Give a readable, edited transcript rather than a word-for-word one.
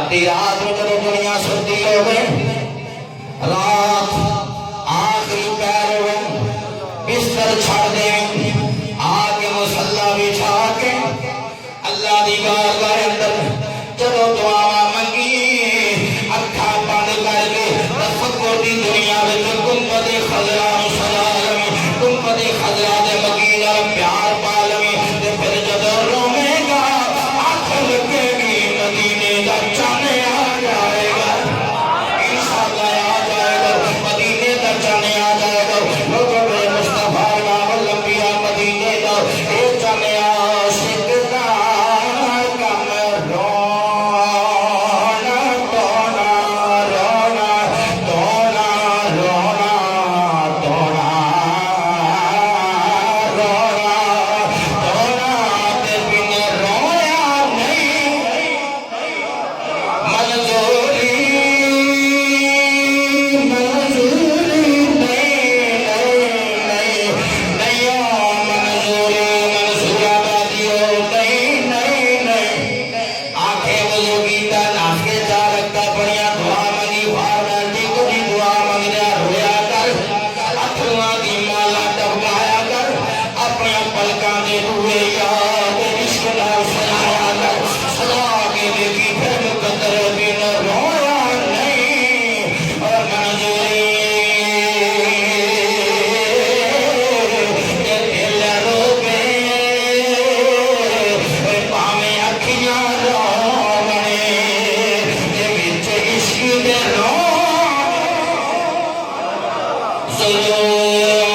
अद्धी रात में जब दुनिया सुती होवे, रात आखिरी पैर में बिस्तर छड़ दे, आके मुसल्ला बिछा के अल्लाह दी बारगाह अंदर जब दुआ मंगी, अखा बंद करके तफक्कुर दी दुनिया में गुंबद खजरा सलाम, गुंबद खजरा दे मकीना प्यार पालमी, फिर जब रोमेगा आंख लगेगी मदीने दा चाने आ जाएगा, इंशाअल्लाह आ जाएगा, मदीने दा चाने आ जाएगा। लोगों में मुस्तफा नाम लंबिया मदीने दा ए चाने आशिक दा कम रोना तोना रोना तोना रोना तोना रोना तोना ते बिन रोया नहीं मंजूरी मंजूरी नहीं नहीं नहीं मंजूरी मंसूराबादियो नहीं नहीं नहीं आंखें वजू कीता नाच के जा रखता बढ़िया दुआ मंगी फार्मेलिटी को दी दुआ मंगदा रोया कर अथवा दी माला टपकाया कर अपने पलकां दे हुए याद इश्क नाल सजाया कर सजा के देखी फिर मुकद्दर बिन रोया नहीं और मंजूरी ये दिल रोवे भावें अखियां रोवणे ये विच इश्क दे रो ज़रूर